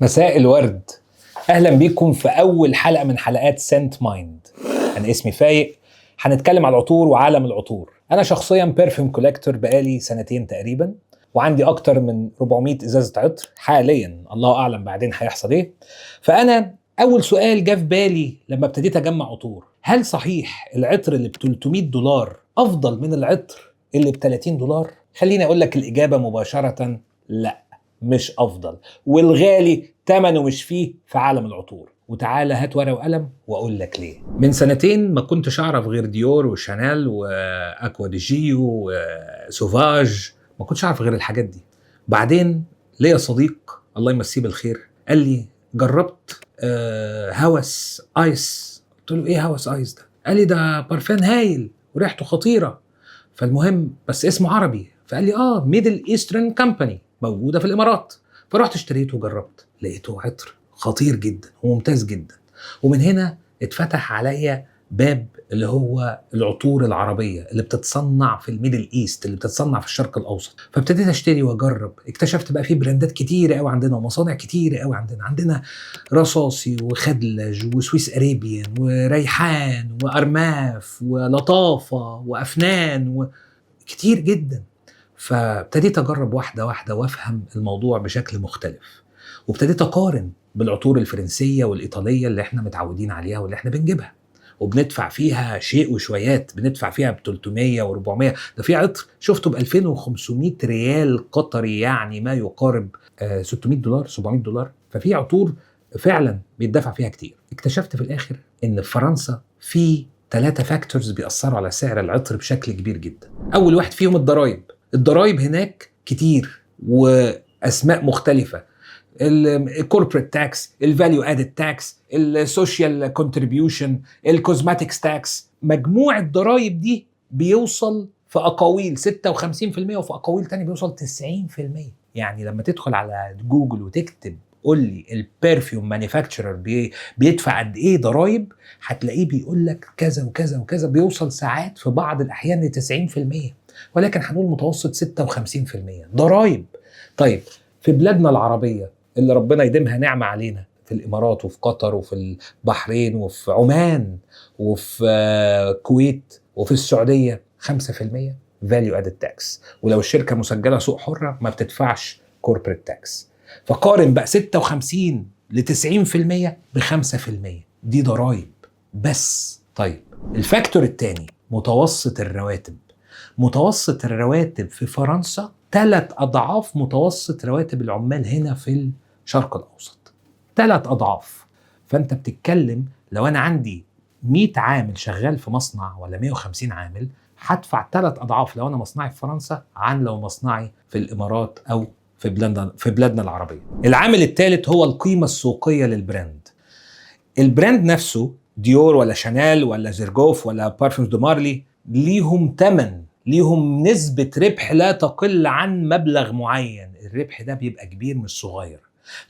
مساء الورد. اهلا بيكم في اول حلقه من حلقات سنت مايند. انا اسمي فايق. هنتكلم على العطور وعالم العطور. انا شخصيا بيرفيوم كولكتور بقالي سنتين تقريبا، وعندي اكتر من 400 ازازه عطر حاليا، الله اعلم بعدين هيحصل ايه. فانا اول سؤال جه في بالي لما ابتديت اجمع عطور: هل صحيح العطر اللي ب $300 افضل من العطر اللي ب $30؟ خليني اقول لك الاجابه مباشره: لا، مش افضل، والغالي تمنه مش فيه في عالم العطور. وتعالى هات ورقه وقلم واقول لك ليه. من سنتين ما كنتش اعرف غير ديور وشانيل واكوا دي جيو وسوفاج، ما كنتش اعرف غير الحاجات دي. بعدين ليا صديق الله يمسيه بالخير قال لي: جربت هوس ايس؟ قلت له: ايه هوس ايس ده؟ قال لي: ده برفان هايل وريحته خطيره. فالمهم بس اسمه عربي، فقال لي: ميدل ايسترن كامباني، موجوده في الامارات. فرحت اشتريته وجربت، لقيته عطر خطير جدا وممتاز جدا. ومن هنا اتفتح عليا باب اللي هو العطور العربيه اللي بتتصنع في الميدل ايست، اللي بتتصنع في الشرق الاوسط. فابتديت اشتري واجرب، اكتشفت بقى في براندات كتيره قوي عندنا ومصانع كتيره قوي عندنا رصاصي وخدلج وسويس اريبيان وريحان وارماف ولطافه وافنان كتير جدا. فابتديت اجرب واحده واحده وافهم الموضوع بشكل مختلف، وابتديت اقارن بالعطور الفرنسيه والايطاليه اللي احنا متعودين عليها واللي احنا بنجيبها وبندفع فيها شيء وشويات، بندفع فيها ب 300 و400. ده في عطر شفته ب 2500 ريال قطري، يعني ما يقارب $600 $700. ففي عطور فعلا بيدفع فيها كتير. اكتشفت في الاخر ان في فرنسا في 3 فاكتورز بيأثروا على سعر العطر بشكل كبير جدا. اول واحد فيهم الضرايب هناك كتير واسماء مختلفه: الكوربريت تاكس، الفاليو ادد تاكس، السوشيال كونتريبيوشن، الكوزماتكس تاكس. مجموع الضرايب دي بيوصل في اقاويل 56% وفي اقاويل تانية بيوصل 90%. يعني لما تدخل على جوجل وتكتب قول لي البرفيوم مانيفاكتشرر بيدفع قد ايه ضرايب، هتلاقيه بيقول لك كذا وكذا وكذا، بيوصل ساعات في بعض الاحيان ل 90%، ولكن هنقول متوسط 56% ضرايب. طيب في بلادنا العربيه اللي ربنا يديمها نعمه علينا، في الامارات وفي قطر وفي البحرين وفي عمان وفي الكويت وفي السعوديه 5% فاليو ادد تاكس، ولو الشركه مسجله سوق حره ما بتدفعش كوربريت تاكس. فقارن بقى 56 ل 90% ب 5%، دي ضرايب بس. طيب الفاكتور الثاني متوسط الرواتب. متوسط الرواتب في فرنسا 3 أضعاف متوسط رواتب العمال هنا في الشرق الأوسط، 3 أضعاف. فأنت بتتكلم لو أنا عندي 100 عامل شغال في مصنع ولا 150 عامل، هدفع 3 أضعاف لو أنا مصنعي في فرنسا عن لو مصنعي في الإمارات أو في بلادنا العربية. العامل الثالث هو القيمة السوقية للبراند. البراند نفسه ديور ولا شانيل ولا زيرجوف ولا بارفيومز دو مارلي ليهم تمن، ليهم نسبة ربح لا تقل عن مبلغ معين. الربح ده بيبقى كبير مش صغير،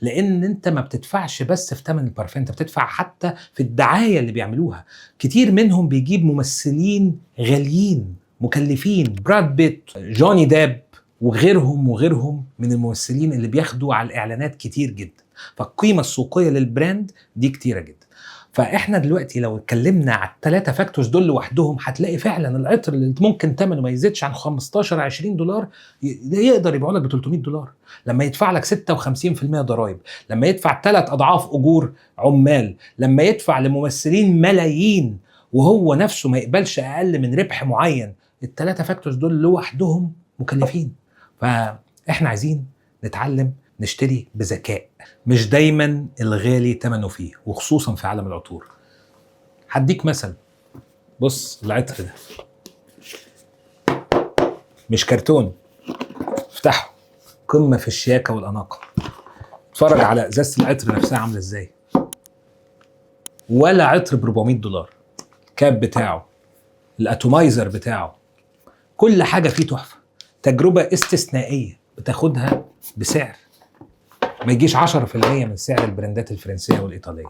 لأن أنت ما بتدفعش بس في تمن البارفان، أنت بتدفع حتى في الدعاية اللي بيعملوها. كتير منهم بيجيب ممثلين غاليين مكلفين، براد بيت، جوني ديب وغيرهم من الممثلين اللي بياخدوا على الإعلانات كتير جدا. فالقيمة السوقية للبراند دي كتيرة جدا. فاحنا دلوقتي لو اتكلمنا على ال3 فاكتورز دول لوحدهم، هتلاقي فعلا العطر اللي ممكن ثمنه ما يزيدش عن $15-20 يقدر يبيعه لك ب $300 لما يدفع لك 56% ضرائب، لما يدفع 3 أضعاف اجور عمال، لما يدفع لممثلين ملايين وهو نفسه ما يقبلش اقل من ربح معين. ال3 فاكتورز دول لوحدهم مكلفين. فاحنا عايزين نتعلم نشتري بذكاء، مش دايما الغالي تمنه فيه، وخصوصا في عالم العطور. هديك مثل: بص العطر ده مش كرتون، افتحه، قمة في الشياكة والأناقة. اتفرج على ازازة العطر نفسها عاملة ازاي، ولا عطر ب $400. الكاب بتاعه، الاتومايزر بتاعه، كل حاجة فيه تحفة. تجربة استثنائية بتاخدها بسعر ما يجيش 10% من سعر البراندات الفرنسية والإيطالية.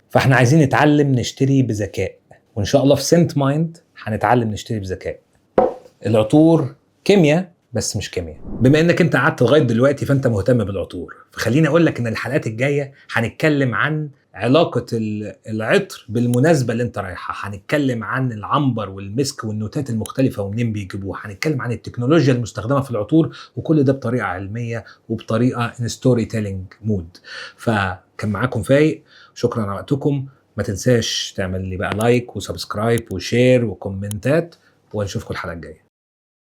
فاحنا عايزين نتعلم نشتري بذكاء، وإن شاء الله في سنت مايند هنتعلم نشتري بذكاء. العطور كيمياء بس مش كيمياء. بما انك انت قعدت لغايه دلوقتي فانت مهتم بالعطور، فخليني اقول لك ان الحلقات الجايه هنتكلم عن علاقه العطر بالمناسبه اللي انت رايحها، هنتكلم عن العنبر والمسك والنوتات المختلفه ومنين بيجيبوها، هنتكلم عن التكنولوجيا المستخدمه في العطور، وكل ده بطريقه علميه وبطريقه ان ستوري تيلينج مود. فكان معاكم فايق، شكرا على وقتكم. ما تنساش تعمل لي بقى لايك وسبسكرايب وشير وكومنتات، ونشوفكم الحلقه الجايه.